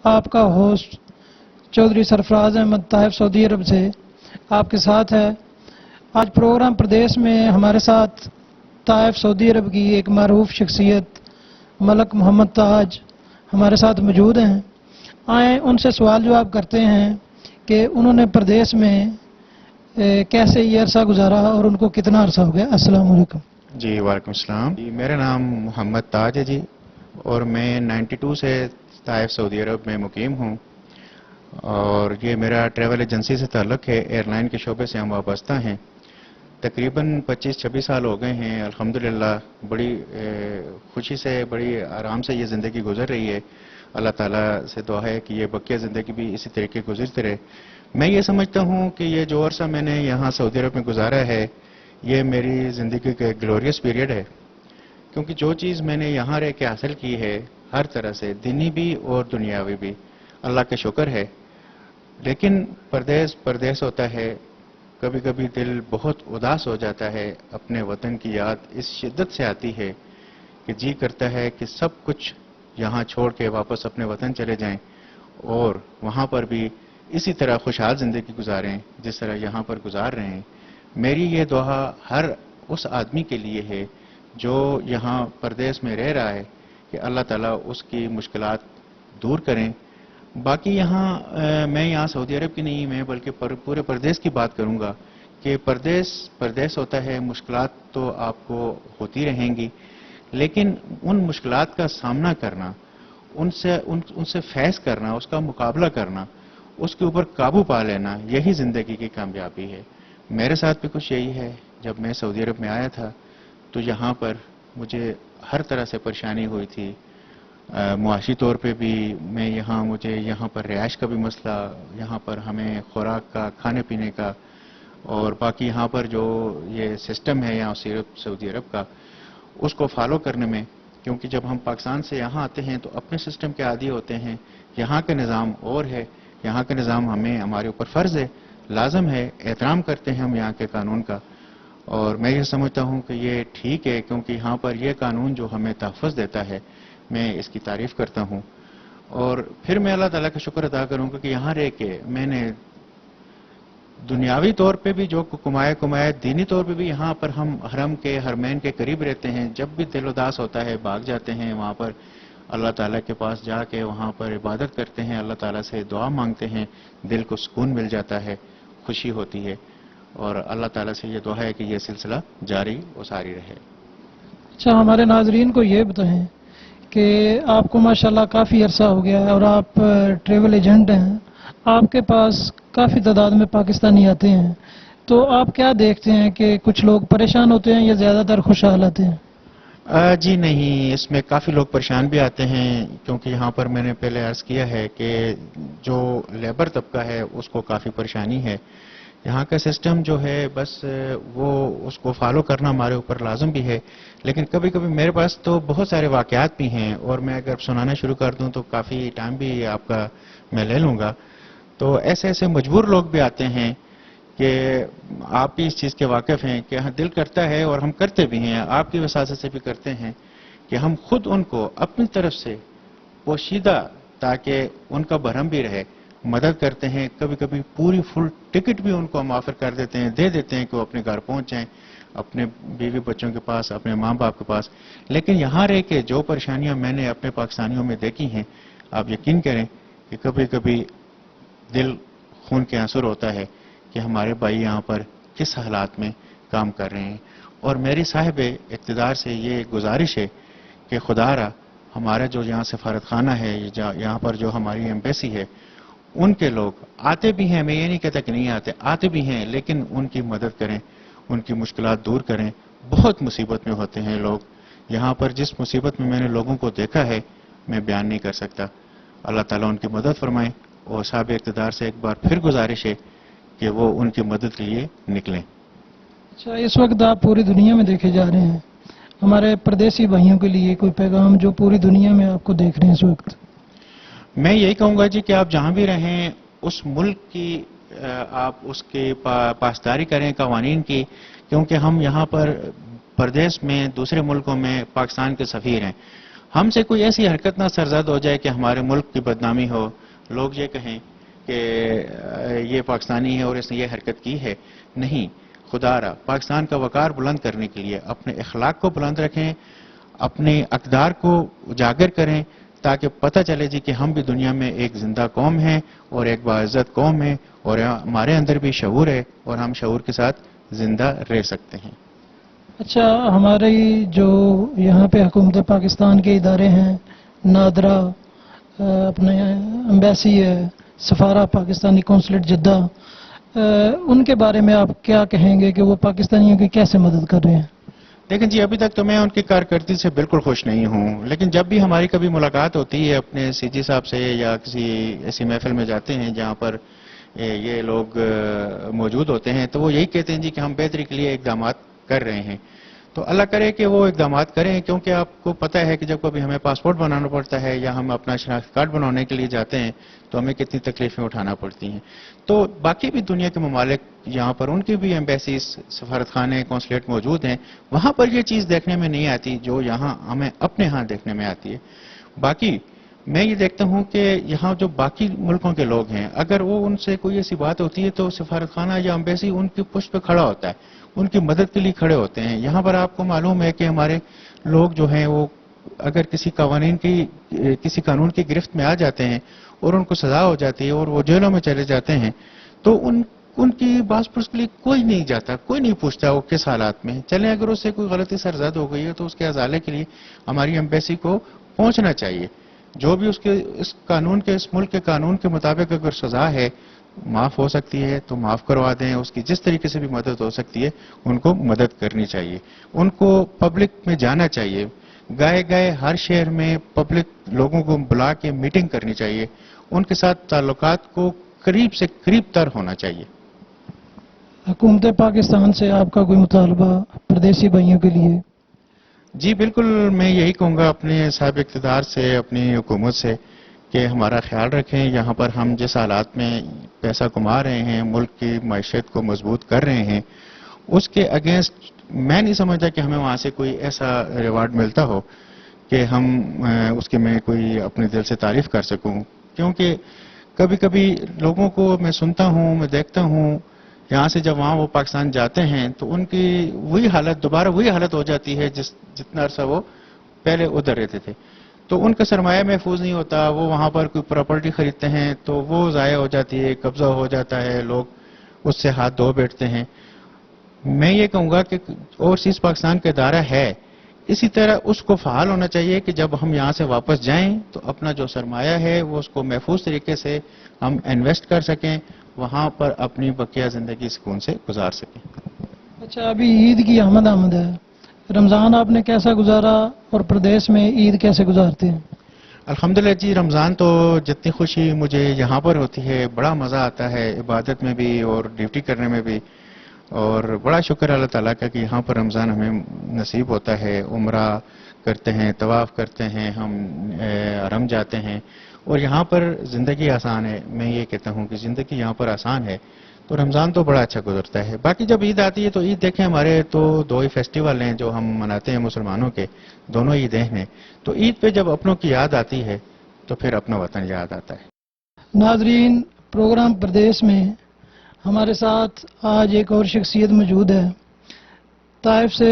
آپ کا ہوسٹ چودھری سرفراز احمد طائف سعودی عرب سے آپ کے ساتھ ہے۔ آج پروگرام پردیس میں ہمارے ساتھ طائف سعودی عرب کی ایک معروف شخصیت ملک محمد تاج ہمارے ساتھ موجود ہیں۔ آئیں ان سے سوال جواب کرتے ہیں کہ انہوں نے پردیس میں کیسے یہ عرصہ گزارا اور ان کو کتنا عرصہ ہو گیا۔ السلام علیکم۔ جی وعلیکم السلام جی، میرا نام محمد تاج ہے جی، اور میں 92 سے طائف سعودی عرب میں مقیم ہوں، اور یہ میرا ٹریول ایجنسی سے تعلق ہے، ایئر لائن کے شعبے سے ہم وابستہ ہیں۔ تقریباً 25-26 سال ہو گئے ہیں، الحمدللہ بڑی خوشی سے، بڑی آرام سے یہ زندگی گزر رہی ہے۔ اللہ تعالیٰ سے دعا ہے کہ یہ بقیہ زندگی بھی اسی طریقے گزرتے رہے۔ میں یہ سمجھتا ہوں کہ یہ جو عرصہ میں نے یہاں سعودی عرب میں گزارا ہے، یہ میری زندگی کا گلوریس پیریڈ ہے، کیونکہ جو چیز میں نے یہاں رہ کے حاصل کی ہے، ہر طرح سے دینی بھی اور دنیاوی بھی، اللہ کا شکر ہے۔ لیکن پردیس ہوتا ہے، کبھی کبھی دل بہت اداس ہو جاتا ہے، اپنے وطن کی یاد اس شدت سے آتی ہے کہ جی کرتا ہے کہ سب کچھ یہاں چھوڑ کے واپس اپنے وطن چلے جائیں اور وہاں پر بھی اسی طرح خوشحال زندگی گزاریں جس طرح یہاں پر گزار رہے ہیں۔ میری یہ دعا ہر اس آدمی کے لیے ہے جو یہاں پردیس میں رہ رہا ہے کہ اللہ تعالیٰ اس کی مشکلات دور کریں۔ باقی یہاں میں یہاں سعودی عرب کی نہیں، میں بلکہ پورے پردیس کی بات کروں گا کہ پردیس ہوتا ہے، مشکلات تو آپ کو ہوتی رہیں گی، لیکن ان مشکلات کا سامنا کرنا، ان سے فیض کرنا، اس کا مقابلہ کرنا، اس کے اوپر قابو پا لینا، یہی زندگی کی کامیابی ہے۔ میرے ساتھ بھی کچھ یہی ہے۔ جب میں سعودی عرب میں آیا تھا تو یہاں پر مجھے ہر طرح سے پریشانی ہوئی تھی، معاشی طور پہ بھی مجھے یہاں پر رہائش کا بھی مسئلہ، یہاں پر ہمیں خوراک کا، کھانے پینے کا، اور باقی یہاں پر جو یہ سسٹم ہے یہاں سعودی عرب کا، اس کو فالو کرنے میں، کیونکہ جب ہم پاکستان سے یہاں آتے ہیں تو اپنے سسٹم کے عادی ہوتے ہیں، یہاں کا نظام اور ہے، یہاں کا نظام ہمارے اوپر فرض ہے، لازم ہے، احترام کرتے ہیں ہم یہاں کے قانون کا، اور میں یہ سمجھتا ہوں کہ یہ ٹھیک ہے، کیونکہ یہاں پر یہ قانون جو ہمیں تحفظ دیتا ہے، میں اس کی تعریف کرتا ہوں۔ اور پھر میں اللہ تعالیٰ کا شکر ادا کروں کہ یہاں رہ کے میں نے دنیاوی طور پہ بھی جو کمایا دینی طور پہ بھی یہاں پر ہم حرم کے حرمین کے قریب رہتے ہیں، جب بھی دل اداس ہوتا ہے بھاگ جاتے ہیں وہاں پر، اللہ تعالیٰ کے پاس جا کے وہاں پر عبادت کرتے ہیں، اللہ تعالیٰ سے دعا مانگتے ہیں، دل کو سکون مل جاتا ہے، خوشی ہوتی ہے، اور اللہ تعالیٰ سے یہ دعا ہے کہ یہ سلسلہ جاری و ساری رہے۔ اچھا، ہمارے ناظرین کو یہ بتائیں کہ آپ کو ماشاءاللہ کافی عرصہ ہو گیا ہے اور آپ ٹریول ایجنٹ ہیں، آپ کے پاس کافی تعداد میں پاکستانی آتے ہیں، تو آپ کیا دیکھتے ہیں کہ کچھ لوگ پریشان ہوتے ہیں یا زیادہ تر خوشحال آتے ہیں؟ جی نہیں، اس میں کافی لوگ پریشان بھی آتے ہیں، کیونکہ یہاں پر میں نے پہلے عرض کیا ہے کہ جو لیبر طبقہ ہے اس کو کافی پریشانی ہے۔ یہاں کا سسٹم جو ہے بس وہ اس کو فالو کرنا ہمارے اوپر لازم بھی ہے، لیکن کبھی کبھی میرے پاس تو بہت سارے واقعات بھی ہیں، اور میں اگر سنانا شروع کر دوں تو کافی ٹائم بھی آپ کا میں لے لوں گا۔ تو ایسے مجبور لوگ بھی آتے ہیں کہ آپ بھی اس چیز کے واقف ہیں کہ ہاں دل کرتا ہے، اور ہم کرتے بھی ہیں، آپ کی وساطت سے بھی کرتے ہیں کہ ہم خود ان کو اپنی طرف سے پوشیدہ، تاکہ ان کا بھرم بھی رہے، مدد کرتے ہیں۔ کبھی کبھی پوری فل ٹکٹ بھی ان کو ہم آفر کر دیتے ہیں، دے دیتے ہیں کہ وہ اپنے گھر پہنچ جائیں، اپنے بیوی بچوں کے پاس، اپنے ماں باپ کے پاس۔ لیکن یہاں رہ کے جو پریشانیاں میں نے اپنے پاکستانیوں میں دیکھی ہیں، آپ یقین کریں کہ کبھی کبھی دل خون کے آنسر ہوتا ہے کہ ہمارے بھائی یہاں پر کس حالات میں کام کر رہے ہیں۔ اور میری صاحب اقتدار سے یہ گزارش ہے کہ خدا را ہمارا جو یہاں سفارت خانہ ہے، یہاں پر جو ہماری ایمبیسی ہے، ان کے لوگ آتے بھی ہیں، میں یہ نہیں کہتا کہ نہیں آتے بھی ہیں، لیکن ان کی مدد کریں، ان کی مشکلات دور کریں۔ بہت مصیبت میں ہوتے ہیں لوگ یہاں پر، جس مصیبت میں میں نے لوگوں کو دیکھا ہے میں بیان نہیں کر سکتا۔ اللہ تعالیٰ ان کی مدد فرمائے، اور صاحب اقتدار سے ایک بار پھر گزارش ہے کہ وہ ان کی مدد کے لیے نکلیں۔ اچھا، اس وقت آپ پوری دنیا میں دیکھے جا رہے ہیں، ہمارے پردیسی بھائیوں کے لیے کوئی پیغام جو پوری دنیا میں آپ کو دیکھ رہے ہیں اس وقت؟ میں یہی کہوں گا جی کہ آپ جہاں بھی رہیں، اس ملک کی آپ اس کی پاسداری کریں، قوانین کی، کیونکہ ہم یہاں پر پردیس میں، دوسرے ملکوں میں پاکستان کے سفیر ہیں۔ ہم سے کوئی ایسی حرکت نہ سرزد ہو جائے کہ ہمارے ملک کی بدنامی ہو، لوگ یہ کہیں کہ یہ پاکستانی ہے اور اس نے یہ حرکت کی ہے. نہیں، خدا را پاکستان کا وقار بلند کرنے کے لیے اپنے اخلاق کو بلند رکھیں، اپنے اقدار کو اجاگر کریں، تاکہ پتہ چلے جی کہ ہم بھی دنیا میں ایک زندہ قوم ہیں اور ایک باعزت قوم ہے، اور ہمارے اندر بھی شعور ہے اور ہم شعور کے ساتھ زندہ رہ سکتے ہیں. اچھا، ہمارے جو یہاں پہ حکومت پاکستان کے ادارے ہیں، نادرا، اپنے ایمبیسی ہے، سفارہ پاکستانی قونصلیٹ جدہ، ان کے بارے میں آپ کیا کہیں گے کہ وہ پاکستانیوں کی کیسے مدد کر رہے ہیں؟ لیکن جی ابھی تک تو میں ان کی کارکردگی سے بالکل خوش نہیں ہوں، لیکن جب بھی ہماری کبھی ملاقات ہوتی ہے اپنے سی جی صاحب سے یا کسی ایسی محفل میں جاتے ہیں جہاں پر یہ لوگ موجود ہوتے ہیں، تو وہ یہی کہتے ہیں جی کہ ہم بہتری کے لیے اقدامات کر رہے ہیں. تو اللہ کرے کہ وہ اقدامات کریں، کیونکہ آپ کو پتہ ہے کہ جب کبھی ہمیں پاسپورٹ بنانا پڑتا ہے یا ہم اپنا شناختی کارڈ بنانے کے لیے جاتے ہیں تو ہمیں کتنی تکلیفیں اٹھانا پڑتی ہیں. تو باقی بھی دنیا کے ممالک یہاں پر ان کی بھی ایمبیسیز، سفارت خانے، قونصلیٹ موجود ہیں، وہاں پر یہ چیز دیکھنے میں نہیں آتی جو یہاں ہمیں اپنے ہاں دیکھنے میں آتی ہے. باقی میں یہ دیکھتا ہوں کہ یہاں جو باقی ملکوں کے لوگ ہیں، اگر وہ ان سے کوئی ایسی بات ہوتی ہے تو سفارت خانہ یا ایمبیسی ان کی پشت پہ کھڑا ہوتا ہے، ان کی مدد کے لیے کھڑے ہوتے ہیں. یہاں پر آپ کو معلوم ہے کہ ہمارے لوگ جو ہیں وہ اگر کسی قانون کی گرفت میں آ جاتے ہیں اور ان کو سزا ہو جاتی ہے اور وہ جیلوں میں چلے جاتے ہیں، تو ان کی باز پرس کے لیے کوئی نہیں جاتا، کوئی نہیں پوچھتا وہ کس حالات میں چلیں. اگر اس سے کوئی غلطی سرزد ہو گئی ہے تو اس کے ازالے کے لیے ہماری ایمبیسی کو پہنچنا چاہیے. جو بھی اس قانون کے، اس ملک کے قانون کے مطابق اگر سزا ہے، معاف ہو سکتی ہے تو معاف کروا دیں. اس کی جس طریقے سے بھی مدد ہو سکتی ہے ان کو مدد کرنی چاہیے. ان کو پبلک میں جانا چاہیے، گئے ہر شہر میں پبلک لوگوں کو بلا کے میٹنگ کرنی چاہیے. ان کے ساتھ تعلقات کو قریب سے قریب تر ہونا چاہیے. حکومت پاکستان سے آپ کا کوئی مطالبہ پردیسی بھائیوں کے لیے؟ جی بالکل، میں یہی کہوں گا اپنے صاحب اقتدار سے، اپنی حکومت سے کہ ہمارا خیال رکھیں. یہاں پر ہم جس حالات میں پیسہ کما رہے ہیں، ملک کی معیشت کو مضبوط کر رہے ہیں، اس کے اگینسٹ میں نہیں سمجھتا کہ ہمیں وہاں سے کوئی ایسا ریوارڈ ملتا ہو کہ ہم اس کے میں کوئی اپنے دل سے تعریف کر سکوں. کیونکہ کبھی کبھی لوگوں کو میں سنتا ہوں، میں دیکھتا ہوں، یہاں سے جب وہاں وہ پاکستان جاتے ہیں تو ان کی دوبارہ وہی حالت ہو جاتی ہے جتنا عرصہ وہ پہلے ادھر رہتے تھے. تو ان کا سرمایہ محفوظ نہیں ہوتا، وہ وہاں پر کوئی پراپرٹی خریدتے ہیں تو وہ ضائع ہو جاتی ہے، قبضہ ہو جاتا ہے، لوگ اس سے ہاتھ دھو بیٹھتے ہیں. میں یہ کہوں گا کہ اوورسیز پاکستان کا ادارہ ہے، اسی طرح اس کو فعال ہونا چاہیے کہ جب ہم یہاں سے واپس جائیں تو اپنا جو سرمایہ ہے وہ اس کو محفوظ طریقے سے ہم انویسٹ کر سکیں، وہاں پر اپنی بقیہ زندگی سکون سے گزار سکیں. اچھا، ابھی عید کی آمد ہے، رمضان آپ نے کیسا گزارا اور پردیش میں عید کیسے گزارتے ہیں؟ الحمدللہ جی، رمضان تو جتنی خوشی مجھے یہاں پر ہوتی ہے، بڑا مزہ آتا ہے عبادت میں بھی اور ڈیوٹی کرنے میں بھی، اور بڑا شکر اللہ تعالیٰ کا کہ یہاں پر رمضان ہمیں نصیب ہوتا ہے. عمرہ کرتے ہیں، طواف کرتے ہیں، ہم حرم جاتے ہیں اور یہاں پر زندگی آسان ہے. میں یہ کہتا ہوں کہ زندگی یہاں پر آسان ہے، تو رمضان تو بڑا اچھا گزرتا ہے. باقی جب عید آتی ہے تو عید دیکھیں، ہمارے تو دو ہی فیسٹیول ہیں جو ہم مناتے ہیں مسلمانوں کے، دونوں عیدیں ہیں. تو عید پہ جب اپنوں کی یاد آتی ہے تو پھر اپنا وطن یاد آتا ہے. ناظرین، پروگرام پردیش میں ہمارے ساتھ آج ایک اور شخصیت موجود ہے. طائف سے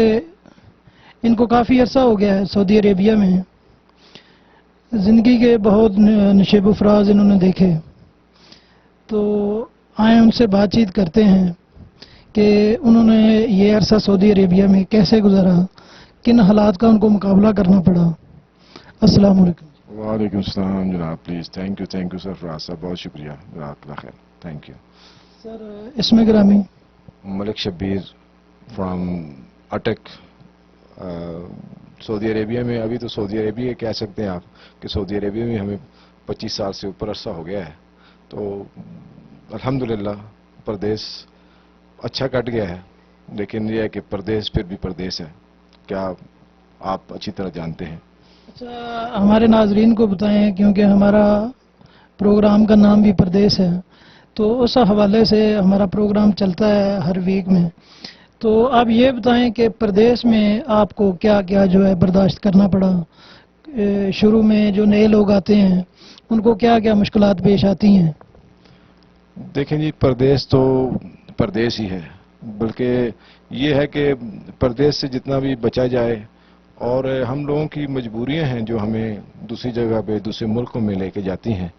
ان کو کافی عرصہ ہو گیا ہے سعودی عربیہ میں. زندگی کے بہت نشیب و فراز انہوں نے دیکھے، تو آئیں ان سے بات چیت کرتے ہیں کہ انہوں نے یہ عرصہ سعودی عربیہ میں کیسے گزارا، کن حالات کا ان کو مقابلہ کرنا پڑا. السلام علیکم. وعلیکم السلام جناب. پلیز تھینک یو سر فراز صاحب، بہت شکریہ، جزاک اللہ خیر. Thank you sir. اسم گرامی؟ ملک شبیر فرام اٹک، سعودی عربیہ میں. ابھی تو سعودی عربیہ کہہ سکتے ہیں آپ کہ سعودی عربیہ میں ہمیں 25 سال سے اوپر عرصہ ہو گیا ہے. تو الحمدللہ پردیس اچھا کٹ گیا ہے، لیکن یہ ہے کہ پردیس پھر بھی پردیس ہے، کیا آپ اچھی طرح جانتے ہیں. اچھا، ہمارے ناظرین کو بتائیں، کیونکہ ہمارا پروگرام کا نام بھی پردیس ہے، تو اس حوالے سے ہمارا پروگرام چلتا ہے ہر ویک میں. تو آپ یہ بتائیں کہ پردیس میں آپ کو کیا کیا جو ہے برداشت کرنا پڑا، شروع میں جو نئے لوگ آتے ہیں ان کو کیا کیا مشکلات پیش آتی ہیں؟ دیکھیں جی، پردیس تو پردیس ہی ہے، بلکہ یہ ہے کہ پردیس سے جتنا بھی بچا جائے، اور ہم لوگوں کی مجبوریاں ہیں جو ہمیں دوسری جگہ پہ دوسرے ملکوں میں لے کے جاتی ہیں،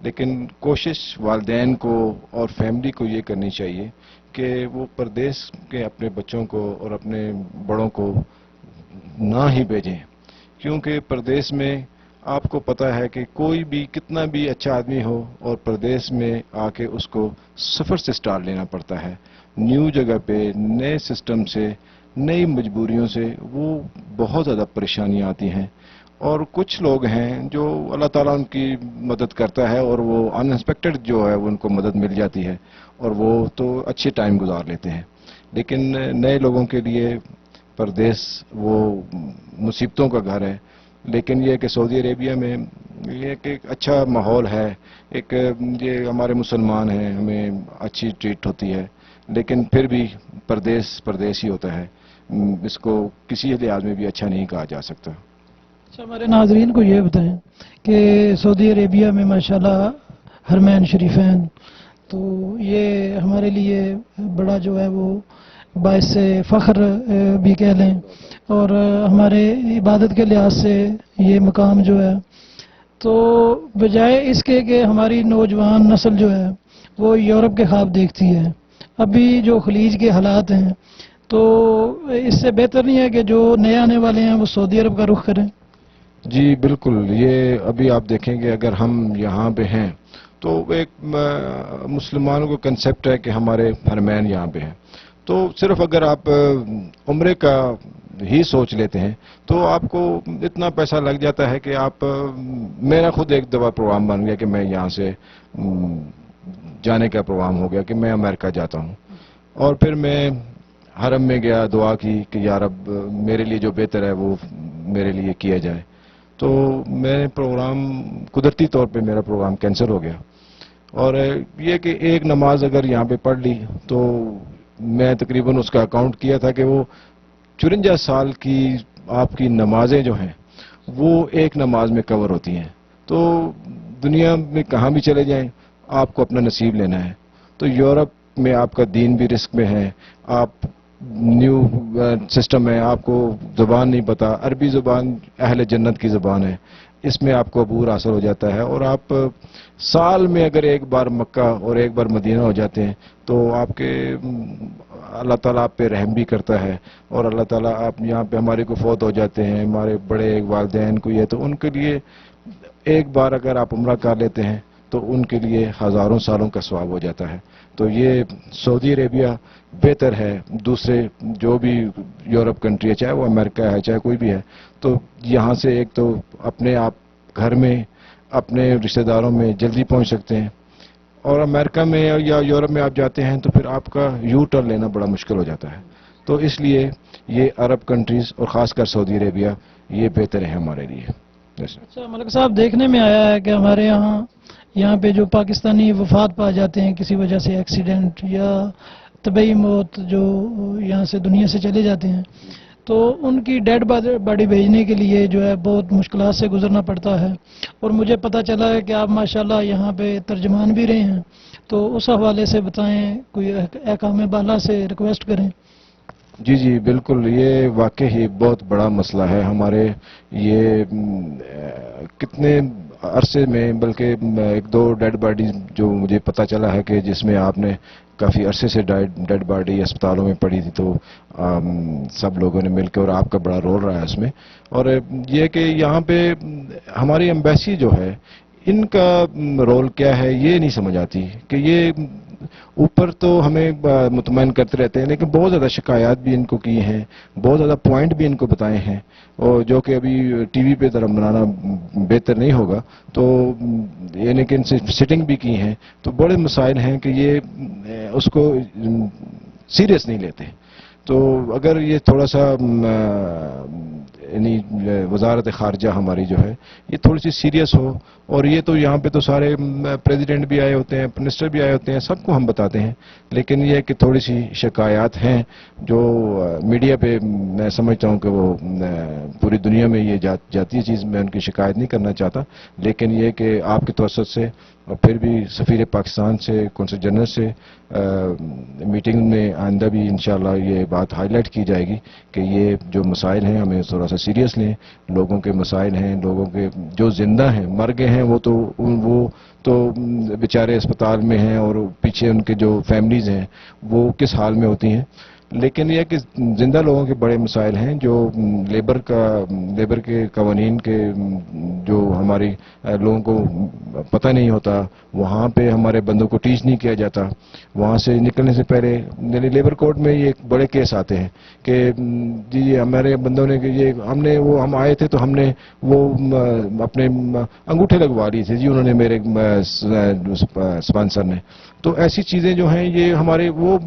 لیکن کوشش والدین کو اور فیملی کو یہ کرنی چاہیے کہ وہ پردیس کے اپنے بچوں کو اور اپنے بڑوں کو نہ ہی بھیجیں، کیونکہ پردیس میں آپ کو پتہ ہے کہ کوئی بھی کتنا بھی اچھا آدمی ہو اور پردیس میں آ کے اس کو صفر سے سٹارٹ لینا پڑتا ہے، نیو جگہ پہ نئے سسٹم سے نئی مجبوریوں سے وہ بہت زیادہ پریشانیاں آتی ہیں، اور کچھ لوگ ہیں جو اللہ تعالیٰ ان کی مدد کرتا ہے اور وہ ان ایکسپیکٹڈ جو ہے ان کو مدد مل جاتی ہے اور وہ تو اچھے ٹائم گزار لیتے ہیں، لیکن نئے لوگوں کے لیے پردیس وہ مصیبتوں کا گھر ہے۔ لیکن یہ کہ سعودی عربیہ میں یہ کہ ایک اچھا ماحول ہے، ایک یہ ہمارے مسلمان ہیں، ہمیں اچھی ٹریٹ ہوتی ہے، لیکن پھر بھی پردیس پردیس ہی ہوتا ہے، اس کو کسی لحاظ میں بھی اچھا نہیں کہا جا سکتا۔ اچھا، ہمارے ناظرین کو یہ بتائیں کہ سعودی عربیہ میں ماشاءاللہ حرمین شریفین، تو یہ ہمارے لیے بڑا جو ہے وہ باعث فخر بھی کہہ لیں، اور ہمارے عبادت کے لحاظ سے یہ مقام جو ہے، تو بجائے اس کے کہ ہماری نوجوان نسل جو ہے وہ یورپ کے خواب دیکھتی ہے، ابھی جو خلیج کے حالات ہیں، تو اس سے بہتر نہیں ہے کہ جو نئے آنے والے ہیں وہ سعودی عرب کا رخ کریں؟ جی بالکل، یہ ابھی آپ دیکھیں گے اگر ہم یہاں پہ ہیں تو ایک مسلمانوں کو کنسیپٹ ہے کہ ہمارے حرمین یہاں پہ ہیں، تو صرف اگر آپ عمرے کا ہی سوچ لیتے ہیں تو آپ کو اتنا پیسہ لگ جاتا ہے کہ آپ میرا خود ایک دفعہ پروگرام بن گیا کہ میں یہاں سے جانے کا پروگرام ہو گیا کہ میں امریکہ جاتا ہوں، اور پھر میں حرم میں گیا، دعا کی کہ یا رب میرے لیے جو بہتر ہے وہ میرے لیے کیا جائے، تو میں پروگرام قدرتی طور پہ میرا پروگرام کینسل ہو گیا، اور یہ کہ ایک نماز اگر یہاں پہ پڑھ لی تو میں تقریباً اس کا اکاؤنٹ کیا تھا کہ وہ 54 سال کی آپ کی نمازیں جو ہیں وہ ایک نماز میں کور ہوتی ہیں، تو دنیا میں کہاں بھی چلے جائیں آپ کو اپنا نصیب لینا ہے، تو یورپ میں آپ کا دین بھی رسک میں ہے، آپ نیو سسٹم ہے، آپ کو زبان نہیں پتا، عربی زبان اہل جنت کی زبان ہے، اس میں آپ کو عبور حاصل ہو جاتا ہے، اور آپ سال میں اگر ایک بار مکہ اور ایک بار مدینہ ہو جاتے ہیں تو آپ کے اللہ تعالیٰ آپ پہ رحم بھی کرتا ہے، اور اللہ تعالیٰ آپ یہاں پہ ہمارے کو فوت ہو جاتے ہیں، ہمارے بڑے والدین کو یہ، تو ان کے لیے ایک بار اگر آپ عمرہ کر لیتے ہیں تو ان کے لیے ہزاروں سالوں کا ثواب ہو جاتا ہے، تو یہ سعودی عربیہ بہتر ہے دوسرے جو بھی یورپ کنٹری ہے، چاہے وہ امریکہ ہے چاہے کوئی بھی ہے، تو یہاں سے ایک تو اپنے آپ گھر میں اپنے رشتہ داروں میں جلدی پہنچ سکتے ہیں، اور امریکہ میں یا یورپ میں آپ جاتے ہیں تو پھر آپ کا یو ٹرن لینا بڑا مشکل ہو جاتا ہے، تو اس لیے یہ عرب کنٹریز اور خاص کر سعودی عربیہ یہ بہتر ہے ہمارے لیے۔ اچھا ملک صاحب، دیکھنے میں آیا ہے کہ ہمارے یہاں پہ جو پاکستانی وفات پا جاتے ہیں کسی وجہ سے، ایکسیڈنٹ یا طبعی موت، جو یہاں سے دنیا سے چلے جاتے ہیں، تو ان کی ڈیڈ باڈی بھیجنے کے لیے جو ہے بہت مشکلات سے گزرنا پڑتا ہے، اور مجھے پتہ چلا ہے کہ آپ ماشاءاللہ یہاں پہ ترجمان بھی رہے ہیں، تو اس حوالے سے بتائیں، کوئی احکام بالا سے ریکویسٹ کریں۔ جی جی بالکل، یہ واقعی ہی بہت بڑا مسئلہ ہے ہمارے، یہ کتنے عرصے میں، بلکہ ایک دو ڈیڈ باڈی جو مجھے پتہ چلا ہے کہ جس میں آپ نے کافی عرصے سے ڈیڈ باڈی اسپتالوں میں پڑی تھی، تو سب لوگوں نے مل کے، اور آپ کا بڑا رول رہا ہے اس میں، اور یہ کہ یہاں پہ ہماری ایمبیسی جو ہے ان کا رول کیا ہے یہ نہیں سمجھ آتی، کہ یہ اوپر تو ہمیں مطمئن کرتے رہتے ہیں لیکن بہت زیادہ شکایات بھی ان کو کی ہیں، بہت زیادہ پوائنٹ بھی ان کو بتائے ہیں، اور جو کہ ابھی ٹی وی پہ طرح بنانا بہتر نہیں ہوگا، تو یعنی کہ ان سے سٹنگ بھی کی ہیں، تو بڑے مسائل ہیں کہ یہ اس کو سیریس نہیں لیتے، تو اگر یہ تھوڑا سا یعنی وزارت خارجہ ہماری جو ہے یہ تھوڑی سی سیریس ہو، اور یہ تو یہاں پہ تو سارے پریزیڈنٹ بھی آئے ہوتے ہیں، منسٹر بھی آئے ہوتے ہیں، سب کو ہم بتاتے ہیں، لیکن یہ کہ تھوڑی سی شکایات ہیں جو میڈیا پہ میں سمجھتا ہوں کہ وہ پوری دنیا میں یہ جاتی ہے چیز، میں ان کی شکایت نہیں کرنا چاہتا، لیکن یہ کہ آپ کے توسط سے اور پھر بھی سفیر پاکستان سے، قونصل جنرل سے میٹنگ میں آئندہ بھی انشاءاللہ یہ بات ہائی لائٹ کی جائے گی کہ یہ جو مسائل ہیں ہمیں تھوڑا سا سیریس لیں، لوگوں کے مسائل ہیں، لوگوں کے جو زندہ ہیں، مر گئے ہیں وہ تو بیچارے اسپتال میں ہیں، اور پیچھے ان کے جو فیملیز ہیں وہ کس حال میں ہوتی ہیں، لیکن یہ کہ زندہ لوگوں کے بڑے مسائل ہیں جو لیبر کے قوانین کے جو ہماری لوگوں کو پتہ نہیں ہوتا، وہاں پہ ہمارے بندوں کو ٹیچ نہیں کیا جاتا، وہاں سے نکلنے سے پہلے یعنی لیبر کورٹ میں یہ بڑے کیس آتے ہیں کہ جی ہمارے بندوں نے کہ یہ ہم آئے تھے تو ہم نے وہ اپنے انگوٹھے لگوا لی تھی جی انہوں نے، میرے اسپانسر نے، تو ایسی چیزیں جو ہیں یہ ہمارے وہ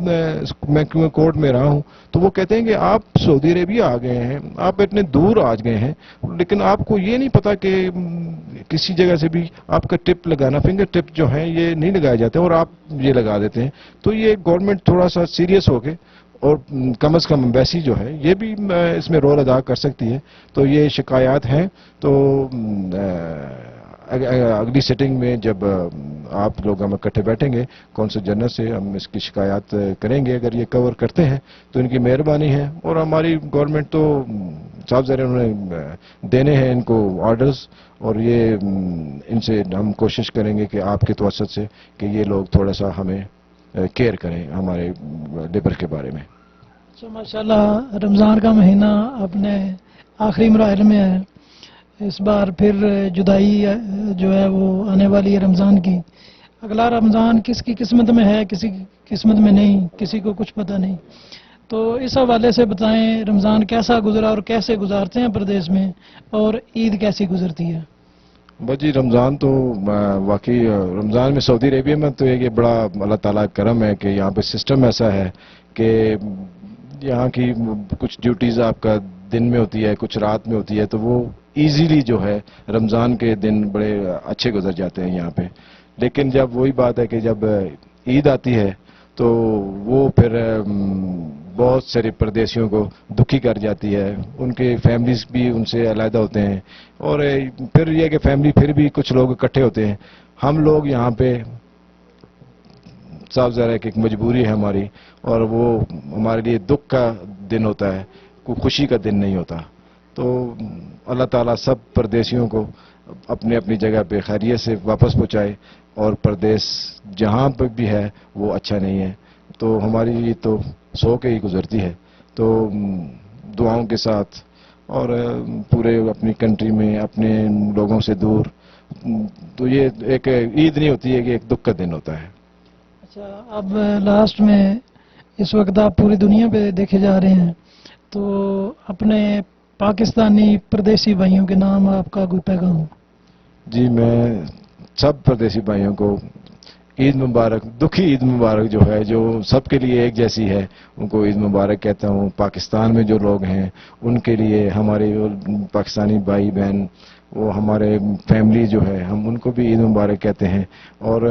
میں کورٹ میں رہا ہوں تو وہ کہتے ہیں کہ آپ سعودی عربیہ آ گئے ہیں، آپ اتنے دور آج گئے ہیں، لیکن آپ کو یہ نہیں پتا کہ کسی جگہ سے بھی آپ کا ٹپ لگانا، فنگر ٹپ جو ہیں یہ نہیں لگائے جاتے اور آپ یہ لگا دیتے ہیں، تو یہ گورنمنٹ تھوڑا سا سیریس ہو کے اور کم از کم ایمبیسی جو ہے یہ بھی اس میں رول ادا کر سکتی ہے، تو یہ شکایات ہیں، تو اگلی سیٹنگ میں جب آپ لوگ ہم اکٹھے بیٹھیں گے قونصل جنرل سے ہم اس کی شکایات کریں گے، اگر یہ کور کرتے ہیں تو ان کی مہربانی ہے، اور ہماری گورنمنٹ تو صاف ظاہر انہوں نے دینے ہیں ان کو آرڈرز، اور یہ ان سے ہم کوشش کریں گے کہ آپ کے توسط سے کہ یہ لوگ تھوڑا سا ہمیں کیئر کریں ہمارے لیبر کے بارے میں۔ اچھا، ماشاءاللہ رمضان کا مہینہ اپنے آخری مراحل میں ہے، اس بار پھر جدائی جو ہے وہ آنے والی ہے رمضان کی، اگلا رمضان کس کی قسمت میں ہے، کسی کی قسمت میں نہیں، کسی کو کچھ پتہ نہیں، تو اس حوالے سے بتائیں رمضان کیسا گزرا اور کیسے گزارتے ہیں پردیش میں، اور عید کیسی گزرتی ہے؟ بس جی رمضان تو واقعی رمضان میں سعودی عربیہ میں تو یہ بڑا اللہ تعالیٰ کا کرم ہے کہ یہاں پہ سسٹم ایسا ہے کہ یہاں کی کچھ ڈیوٹیز آپ کا دن میں ہوتی ہے، کچھ رات میں ہوتی ہے، تو وہ ایزیلی جو ہے رمضان کے دن بڑے اچھے گزر جاتے ہیں یہاں پہ، لیکن جب وہی بات ہے کہ جب عید آتی ہے تو وہ پھر بہت سارے پردیسیوں کو دکھی کر جاتی ہے، ان کے فیملیز بھی ان سے علیحدہ ہوتے ہیں، اور پھر یہ کہ فیملی پھر بھی کچھ لوگ اکٹھے ہوتے ہیں، ہم لوگ یہاں پہ صاف ظاہر ہے کہ ایک مجبوری ہے ہماری، اور وہ ہمارے لیے دکھ کا دن ہوتا ہے، کوئی خوشی کا دن نہیں ہوتا، تو اللہ تعالیٰ سب پردیسیوں کو اپنے اپنی جگہ پہ خیریت سے واپس پہنچائے، اور پردیس جہاں پہ بھی ہے وہ اچھا نہیں ہے، تو ہماری عید تو سو کے ہی گزرتی ہے، تو دعاؤں کے ساتھ اور پورے اپنی کنٹری میں اپنے لوگوں سے دور، تو یہ ایک عید نہیں ہوتی ہے کہ ایک دکھ کا دن ہوتا ہے۔ اچھا، اب لاسٹ میں اس وقت آپ پوری دنیا پہ دیکھے جا رہے ہیں، تو اپنے پاکستانی پردیسی بھائیوں کے نام آپ کا کوئی پیغام؟ جی میں سب پردیسی بھائیوں کو عید مبارک، دکھی عید مبارک جو ہے، جو سب کے لیے ایک جیسی ہے، ان کو عید مبارک کہتا ہوں۔ پاکستان میں جو لوگ ہیں ان کے لیے، ہمارے پاکستانی بھائی بہن، وہ ہمارے فیملی جو ہے، ہم ان کو بھی عید مبارک کہتے ہیں، اور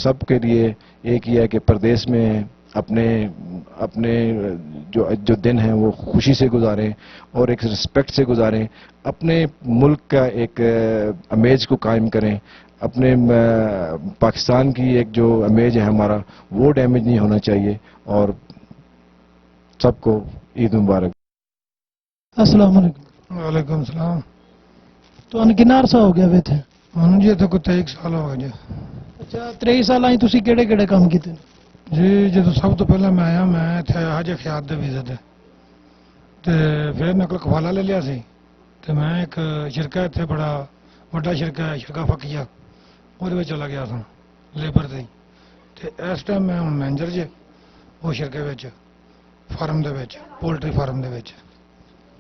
سب کے لیے ایک یہ ہے کہ پردیس میں اپنے جو دن ہیں وہ خوشی سے گزاریں اور ایک رسپیکٹ سے گزاریں، اپنے ملک کا ایک امیج کو قائم کریں، اپنے پاکستان کی ایک جو امیج ہے ہمارا وہ ڈیمیج نہیں ہونا چاہیے، اور سب کو عید مبارک۔ السلام علیکم۔ وعلیکم السلام۔ تو انکنار سا ہو گیا وے تھے؟ ہاں جی تو کوئی 23 سال ہو گئے جی۔ اچھا، 23 سال آئی تسی کیڑے کیڑے کام کیتے؟ جی جدو سب تو پہلے میں آیا، میں اتنے حج خیاط دے ویزے تے، پھر میں کوئی کفالا لے لیا سی، تو میں ایک شرکہ اتنے بڑا وڈا شرکہ ہے، شرکہ فقیہ، وہ چلا گیا سا لیبر سے، اس ٹائم میں ہوں مینیجر جے وہ شرکے فارم دے وچ، پولٹری فارم دے وچ۔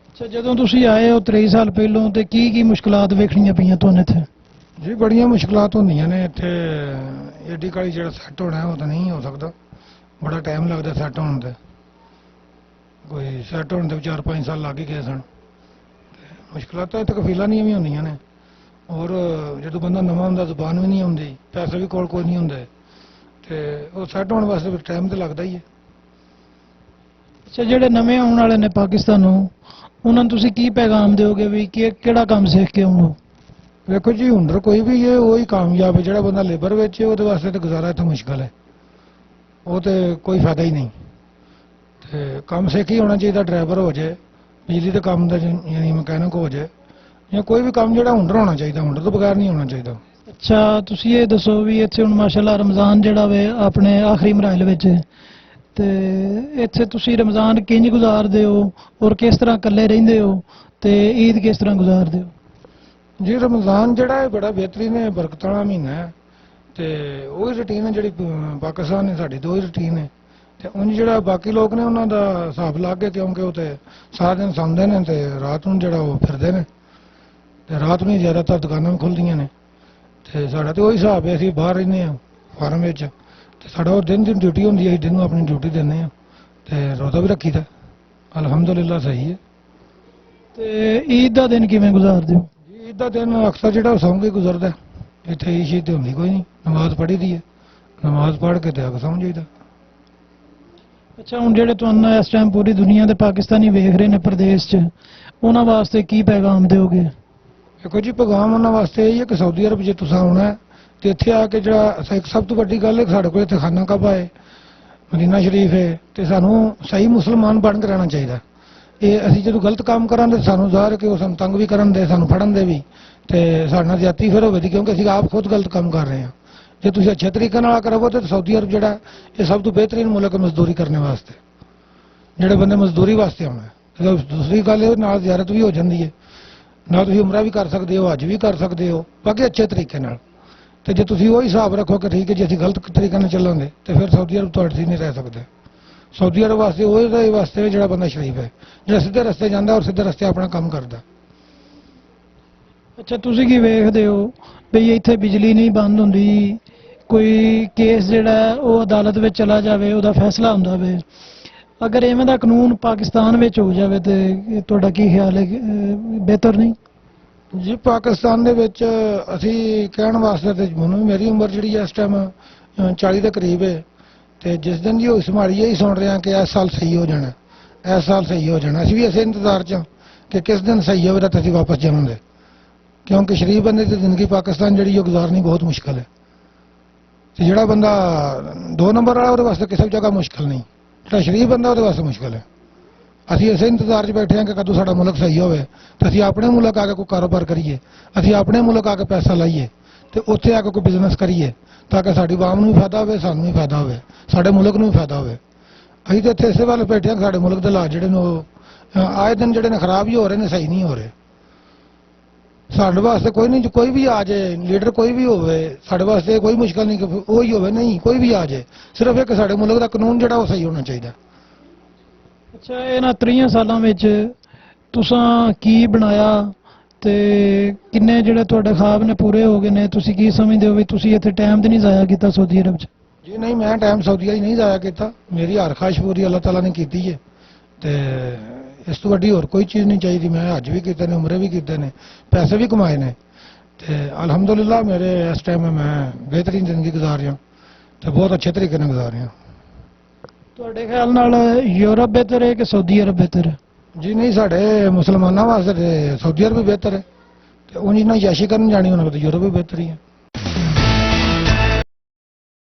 اچھا، جدوں تسی آئے ہو 23 سال پہلوں تے کی مشکلات ویکھنیاں پئیاں تھونے تے؟ جی بڑیاں مشکلات ہوندیاں نے اتنے، ایڈی کالی جڑا سیٹ ہونا ہے وہ تو نہیں ہو سکتا، بڑا ٹائم لگتا سیٹ ہونے تے، ਕੋਈ ਸੈੱਟ ਹੋਣ ਦੇ 4-5 ਸਾਲ ਲੱਗ ਹੀ ਗਏ ਸਨ। ਤੇ ਮੁਸ਼ਕਲਾਂ ਤਾਂ ਇੱਥੇ ਕਫੀਲਾਨੀਆਂ ਵੀ ਹੁੰਦੀਆਂ ਨੇ, ਔਰ ਜਦੋਂ ਬੰਦਾ ਨਵਾਂ ਹੁੰਦਾ ਜ਼ੁਬਾਨ ਵੀ ਨਹੀਂ ਆਉਂਦੀ, ਪੈਸੇ ਵੀ ਕੋਲ ਕੋਈ ਨਹੀਂ ਹੁੰਦੇ, ਤੇ ਉਹ ਸੈੱਟ ਹੋਣ ਵਾਸਤੇ ਟਾਈਮ ਤਾਂ ਲੱਗਦਾ ਹੀ ਹੈ। ਅੱਛਾ, ਜਿਹੜੇ ਨਵੇਂ ਆਉਣ ਵਾਲੇ ਨੇ ਪਾਕਿਸਤਾਨ ਨੂੰ, ਉਹਨਾਂ ਨੂੰ ਤੁਸੀਂ ਕੀ ਪੈਗਾਮ ਦਿਓਗੇ ਵੀ ਕਿਹੜਾ ਕੰਮ ਸਿੱਖ ਕੇ ਆਉਣ? ਵੇਖੋ ਜੀ, ਹੁਨਰ ਕੋਈ ਵੀ ਹੈ ਉਹੀ ਕਾਮਯਾਬ ਹੈ। ਜਿਹੜਾ ਬੰਦਾ ਲੇਬਰ ਵਿੱਚ ਹੈ ਉਹਦੇ ਵਾਸਤੇ ਤਾਂ ਗੁਜ਼ਾਰਾ ਇੱਥੇ ਮੁਸ਼ਕਲ ਹੈ, ਉਹ ਤੇ ਕੋਈ ਫਾਇਦਾ ਹੀ ਨਹੀਂ। ਤੇ ਕੰਮ ਸਿੱਖ ਹੀ ਹੋਣਾ ਚਾਹੀਦਾ, ਡਰਾਈਵਰ ਹੋ ਜਾਏ, ਬਿਜਲੀ ਦੇ ਕੰਮ ਦਾ ਯਾਨੀ ਮਕੈਨਿਕ ਹੋ ਜਾਏ, ਜਾਂ ਕੋਈ ਵੀ ਕੰਮ ਜਿਹੜਾ ਹੁਨਰ ਹੋਣਾ ਚਾਹੀਦਾ, ਹੁਨਰ ਤੋਂ ਬਗੈਰ ਨਹੀਂ ਹੋਣਾ ਚਾਹੀਦਾ। ਅੱਛਾ, ਤੁਸੀਂ ਇਹ ਦੱਸੋ ਵੀ ਇੱਥੇ ਹੁਣ ਮਾਸ਼ਾਅੱਲਾ ਰਮਜ਼ਾਨ ਜਿਹੜਾ ਵੇ ਆਪਣੇ ਆਖਰੀ ਮਰਾਹਲ ਵਿੱਚ ਹੈ, ਤੇ ਇੱਥੇ ਤੁਸੀਂ ਰਮਜ਼ਾਨ ਕਿੰਜ ਗੁਜ਼ਾਰਦੇ ਹੋ ਔਰ ਕਿਸ ਤਰ੍ਹਾਂ ਇਕੱਲੇ ਰਹਿੰਦੇ ਹੋ, ਤੇ ਈਦ ਕਿਸ ਤਰ੍ਹਾਂ ਗੁਜ਼ਾਰਦੇ ਹੋ? ਜੀ, ਰਮਜ਼ਾਨ ਜਿਹੜਾ ਹੈ ਬੜਾ ਬਿਹਤਰੀਨ ਹੈ, ਬਰਕਤਾਂ ਵਾਲਾ ਮਹੀਨਾ ਹੈ, ਤੇ ਉਹੀ ਰੁਟੀਨ ਹੈ ਜਿਹੜੀ ਪਾਕਿਸਤਾਨ ਨੇ ਸਾਡੀ, ਦੋ ਹੀ ਰੁਟੀਨ ਹੈ। ਤੇ ਉਂਝ ਜਿਹੜਾ ਬਾਕੀ ਲੋਕ ਨੇ ਉਹਨਾਂ ਦਾ ਹਿਸਾਬ ਲਾ ਕੇ, ਕਿਉਂਕਿ ਉਹ ਤੇ ਸਾਰਾ ਦਿਨ ਸੌਂਦੇ ਨੇ ਤੇ ਰਾਤ ਨੂੰ ਜਿਹੜਾ ਉਹ ਫਿਰਦੇ ਨੇ, ਤੇ ਰਾਤ ਨੂੰ ਹੀ ਜ਼ਿਆਦਾਤਰ ਦੁਕਾਨਾਂ ਵੀ ਖੁੱਲ੍ਹਦੀਆਂ ਨੇ। ਤੇ ਸਾਡਾ ਤੇ ਉਹੀ ਹਿਸਾਬ ਹੈ, ਅਸੀਂ ਬਾਹਰ ਰਹਿੰਦੇ ਹਾਂ ਫਾਰਮ ਵਿੱਚ, ਤੇ ਸਾਡਾ ਉਹ ਦਿਨ ਦੀ ਡਿਊਟੀ ਹੁੰਦੀ ਹੈ, ਅਸੀਂ ਦਿਨ ਨੂੰ ਆਪਣੀ ਡਿਊਟੀ ਦਿੰਦੇ ਹਾਂ, ਤੇ ਰੋਜ਼ਾ ਵੀ ਰੱਖੀਦਾ, ਅਲਹਮਦੁਲਿਲਾ ਸਹੀ ਹੈ। ਤੇ ਈਦ ਦਾ ਦਿਨ ਕਿਵੇਂ ਗੁਜ਼ਾਰਦੇ ਹੋ? ਜੀ, ਈਦ ਦਾ ਦਿਨ ਅਕਸਰ ਜਿਹੜਾ ਉਹ ਸੌਂ ਕੇ ਗੁਜ਼ਰਦਾ। ਇੱਥੇ ਈਦ ਸ਼ੀਦ ਹੁੰਦੀ ਕੋਈ ਨਹੀਂ, ਨਮਾਜ਼ ਪੜ੍ਹੀ ਦੀ ਹੈ, ਨਮਾਜ਼ ਪੜ੍ਹ ਕੇ ਤੇ ਆ ਕੇ ਸੌਂ ਜਾਈਦਾ। ਅੱਛਾ, ਹੁਣ ਜਿਹੜੇ ਤੁਹਾਨੂੰ ਇਸ ਟਾਈਮ ਪੂਰੀ ਦੁਨੀਆ ਦੇ ਪਾਕਿਸਤਾਨੀ ਵੇਖ ਰਹੇ ਨੇ ਪ੍ਰਦੇਸ਼ 'ਚ, ਉਹਨਾਂ ਵਾਸਤੇ ਕੀ ਪੈਗਾਮ ਦਿਓਗੇ? ਦੇਖੋ ਜੀ, ਪੈਗਾਮ ਉਹਨਾਂ ਵਾਸਤੇ ਇਹ ਹੈ ਕਿ ਸਾਊਦੀ ਅਰਬ ਜੇ ਤੁਸੀਂ ਆਉਣਾ ਹੈ ਤੇ ਇੱਥੇ ਆ ਕੇ ਜਿਹੜਾ ਇੱਕ ਸਭ ਤੋਂ ਵੱਡੀ ਗੱਲ ਹੈ ਕਿ ਸਾਡੇ ਕੋਲ ਇੱਥੇ ਖਾਨਾ ਕਾਬਾ ਹੈ, ਮਦੀਨਾ ਸ਼ਰੀਫ ਹੈ, ਤੇ ਸਾਨੂੰ ਸਹੀ ਮੁਸਲਮਾਨ ਬਣ ਕੇ ਰਹਿਣਾ ਚਾਹੀਦਾ। ਇਹ ਅਸੀਂ ਜਦੋਂ ਗਲਤ ਕੰਮ ਕਰਾਂਗੇ ਸਾਨੂੰ ਜ਼ਾਹਰ ਕਿ ਉਹ ਸਾਨੂੰ ਤੰਗ ਵੀ ਕਰਨ ਦੇ, ਸਾਨੂੰ ਫੜਨ ਦੇ ਵੀ, ਤੇ ਸਾਡੇ ਨਾਲ ਜ਼ਿਆਦਤੀ ਫਿਰ ਹੋਵੇਗੀ, ਕਿਉਂਕਿ ਅਸੀਂ ਆਪ ਖੁਦ ਗਲਤ ਕੰਮ ਕਰ ਰਹੇ ਹਾਂ। ਜੇ ਤੁਸੀਂ ਅੱਛੇ ਤਰੀਕੇ ਨਾਲ ਕਰੋਗੇ ਤਾਂ ਸਾਊਦੀ ਅਰਬ ਜਿਹੜਾ ਇਹ ਸਭ ਤੋਂ ਬਿਹਤਰੀਨ ਮੁਲਕ ਹੈ ਮਜ਼ਦੂਰੀ ਕਰਨ ਵਾਸਤੇ, ਜਿਹੜੇ ਬੰਦੇ ਮਜ਼ਦੂਰੀ ਵਾਸਤੇ ਆਉਣਾ ਹੈ। ਦੂਸਰੀ ਗੱਲ ਇਹ ਨਾਲ ਜ਼ਿਆਰਤ ਵੀ ਹੋ ਜਾਂਦੀ ਹੈ, ਨਾਲ ਤੁਸੀਂ ਉਮਰਾ ਵੀ ਕਰ ਸਕਦੇ ਹੋ, ਹੱਜ ਵੀ ਕਰ ਸਕਦੇ ਹੋ, ਬਾਕੀ ਅੱਛੇ ਤਰੀਕੇ ਨਾਲ। ਤੇ ਜੇ ਤੁਸੀਂ ਉਹੀ ਹਿਸਾਬ ਰੱਖੋ ਕਿ ਠੀਕ ਹੈ ਜੇ ਅਸੀਂ ਗਲਤ ਤਰੀਕੇ ਨਾਲ ਚੱਲਾਂਗੇ ਤੇ ਫਿਰ ਸਾਊਦੀ ਅਰਬ ਤੁਹਾਡੇ ਸੀ ਨਹੀਂ ਰਹਿ ਸਕਦੇ। ਸਾਊਦੀ ਅਰਬ ਵਾਸਤੇ ਉਹਦੇ ਵਾਸਤੇ ਜਿਹੜਾ ਬੰਦਾ ਸ਼ਰੀਫ ਹੈ, ਜਿਹੜਾ ਸਿੱਧੇ ਰਸਤੇ ਜਾਂਦਾ ਔਰ ਸਿੱਧੇ ਰਸਤੇ ਆਪਣਾ ਕੰਮ ਕਰਦਾ। ਅੱਛਾ, ਤੁਸੀਂ ਕੀ ਵੇਖਦੇ ਹੋ ਵੀ ਇੱਥੇ ਬਿਜਲੀ ਨਹੀਂ ਬੰਦ ਹੁੰਦੀ, ਕੋਈ ਕੇਸ ਜਿਹੜਾ ਉਹ ਅਦਾਲਤ ਵਿੱਚ ਚਲਾ ਜਾਵੇ, ਉਹਦਾ ਫੈਸਲਾ ਹੁੰਦਾ ਵੇ, ਅਗਰ ਐਵੇਂ ਦਾ ਕਾਨੂੰਨ ਪਾਕਿਸਤਾਨ ਵਿੱਚ ਹੋ ਜਾਵੇ ਤੇ ਤੁਹਾਡਾ ਕੀ ਖਿਆਲ ਹੈ? ਬਿਹਤਰ ਨਹੀਂ? ਜੀ, ਪਾਕਿਸਤਾਨ ਦੇ ਵਿੱਚ ਅਸੀਂ ਕਹਿਣ ਵਾਸਤੇ ਤੇ ਮੈਨੂੰ ਮੇਰੀ ਉਮਰ ਜਿਹੜੀ ਇਸ ਟਾਈਮ 40 ਦੇ ਕਰੀਬ ਹੈ, ਤੇ ਜਿਸ ਦਿਨ ਦੀ ਹੋਈ ਸੰਭਾਲੀ ਇਹੀ ਸੁਣ ਰਹੇ ਹਾਂ ਕਿ ਇਸ ਸਾਲ ਸਹੀ ਹੋ ਜਾਣਾ, ਇਸ ਸਾਲ ਸਹੀ ਹੋ ਜਾਣਾ। ਅਸੀਂ ਵੀ ਇਸੇ ਇੰਤਜ਼ਾਰ 'ਚ ਕਿ ਕਿਸ ਦਿਨ ਸਹੀ ਹੋਵੇ ਤਾਂ ਅਸੀਂ ਵਾਪਸ ਜਾਵਾਂਗੇ, ਕਿਉਂਕਿ ਸ਼ਰੀਫ ਬੰਦੇ ਦੀ ਜ਼ਿੰਦਗੀ ਪਾਕਿਸਤਾਨ ਜਿਹੜੀ ਉਹ ਗੁਜ਼ਾਰਨੀ ਬਹੁਤ ਮੁਸ਼ਕਲ ਹੈ। ਤੇ ਜਿਹੜਾ ਬੰਦਾ 2 ਨੰਬਰ ਵਾਲਾ ਉਹਦੇ ਵਾਸਤੇ ਕਿਸੇ ਵੀ ਜਗ੍ਹਾ ਮੁਸ਼ਕਲ ਨਹੀਂ, ਜਿਹੜਾ ਸ਼ਰੀਫ ਬੰਦਾ ਉਹਦੇ ਵਾਸਤੇ ਮੁਸ਼ਕਲ ਹੈ। ਅਸੀਂ ਇਸੇ ਇੰਤਜ਼ਾਰ 'ਚ ਬੈਠੇ ਹਾਂ ਕਿ ਕਦੋਂ ਸਾਡਾ ਮੁਲਕ ਸਹੀ ਹੋਵੇ ਤੇ ਅਸੀਂ ਆਪਣੇ ਮੁਲਕ ਆ ਕੇ ਕੋਈ ਕਾਰੋਬਾਰ ਕਰੀਏ, ਅਸੀਂ ਆਪਣੇ ਮੁਲਕ ਆ ਕੇ ਪੈਸਾ ਲਾਈਏ, ਤੇ ਉੱਥੇ ਆ ਕੇ ਕੋਈ ਬਿਜ਼ਨਸ ਕਰੀਏ, ਤਾਂ ਕਿ ਸਾਡੀ ਆਵਾਮ ਨੂੰ ਵੀ ਫਾਇਦਾ ਹੋਵੇ, ਸਾਨੂੰ ਵੀ ਫਾਇਦਾ ਹੋਵੇ, ਸਾਡੇ ਮੁਲਕ ਨੂੰ ਵੀ ਫਾਇਦਾ ਹੋਵੇ। ਅਸੀਂ ਤਾਂ ਇੱਥੇ ਇਸੇ ਵੱਲ ਬੈਠੇ ਹਾਂ ਕਿ ਸਾਡੇ ਮੁਲਕ ਦੇ ਹਾਲਾਤ ਜਿਹੜੇ ਨੇ ਉਹ ਆਏ ਦਿਨ ਜਿਹੜੇ ਨੇ ਖਰਾਬ ਹੀ ਹੋ ਰਹੇ ਨੇ, ਸਹੀ ਨਹੀਂ ਹੋ ਰਹੇ। ਸਾਡੇ ਵਾਸਤੇ ਕੋਈ ਨਹੀਂ, ਕੋਈ ਵੀ ਆ ਜਾਏ, ਲੀਡਰ ਕੋਈ ਵੀ ਹੋਵੇ, ਸਾਡੇ ਵਾਸਤੇ ਕੋਈ ਮੁਸ਼ਕਲ ਨਹੀਂ ਕਿ ਉਹ ਹੀ ਹੋਵੇ, ਨਹੀਂ ਕੋਈ ਵੀ ਆ ਜਾਏ, ਸਿਰਫ ਇੱਕ ਸਾਡੇ ਮੁਲਕ ਦਾ ਕਾਨੂੰਨ ਜਿਹੜਾ ਉਹ ਸਹੀ ਹੋਣਾ ਚਾਹੀਦਾ। ਅੱਛਾ, ਇਹਨਾਂ 30 ਸਾਲਾਂ ਵਿੱਚ ਤੁਸੀਂ ਕੀ ਬਣਾਇਆ ਤੇ ਕਿੰਨੇ ਜਿਹੜੇ ਤੁਹਾਡੇ ਖਾਬ ਨੇ ਪੂਰੇ ਹੋ ਗਏ ਨੇ? ਤੁਸੀਂ ਕੀ ਸਮਝਦੇ ਹੋ ਵੀ ਤੁਸੀਂ ਇੱਥੇ ਟਾਈਮ ਤੇ ਨਹੀਂ ਜ਼ਾਇਆ ਕੀਤਾ ਸਾਊਦੀ ਅਰਬ 'ਚ? ਜੀ ਨਹੀਂ, ਮੈਂ ਟਾਈਮ ਸਾਊਦੀ ਅਰਬ ਨਹੀਂ ਜ਼ਾਇਆ ਕੀਤਾ, ਮੇਰੀ ਹਰ ਖਾਸ਼ ਪੂਰੀ ਅੱਲਾਹ ਤਾਲਾ ਨੇ ਕੀਤੀ ਹੈ, ਤੇ ਇਸ ਤੋਂ ਵੱਡੀ ਹੋਰ ਕੋਈ ਚੀਜ਼ ਨਹੀਂ ਚਾਹੀਦੀ। ਮੈਂ ਹੱਜ ਵੀ ਕੀਤੇ ਨੇ, ਉਮਰੇ ਵੀ ਕੀਤੇ ਨੇ, ਪੈਸੇ ਵੀ ਕਮਾਏ ਨੇ, ਤੇ ਅਲਹਮਦੁਲਿਲਾ ਮੇਰੇ ਇਸ ਟਾਈਮ ਮੈਂ ਬਿਹਤਰੀਨ ਜ਼ਿੰਦਗੀ ਗੁਜ਼ਾਰ ਰਿਹਾ, ਤੇ ਬਹੁਤ ਅੱਛੇ ਤਰੀਕੇ ਨਾਲ ਗੁਜ਼ਾਰ ਰਿਹਾ। ਤੁਹਾਡੇ ਖਿਆਲ ਨਾਲ ਯੂਰਪ ਬਿਹਤਰ ਹੈ ਕਿ ਸਾਊਦੀ ਅਰਬ ਬਿਹਤਰ ਹੈ? ਜੀ ਨਹੀਂ, ਸਾਡੇ ਮੁਸਲਮਾਨਾਂ ਵਾਸਤੇ ਸਾਊਦੀ ਅਰਬ ਵੀ ਬਿਹਤਰ ਹੈ, ਤੇ ਉਹ ਜਿੰਨਾ ਯਾਸ਼ੀ ਕਰਨ ਜਾਣੀ ਉਹਨਾਂ ਵਾਸਤੇ ਯੂਰਪ ਵੀ ਬਿਹਤਰ ਹੀ ਹੈ।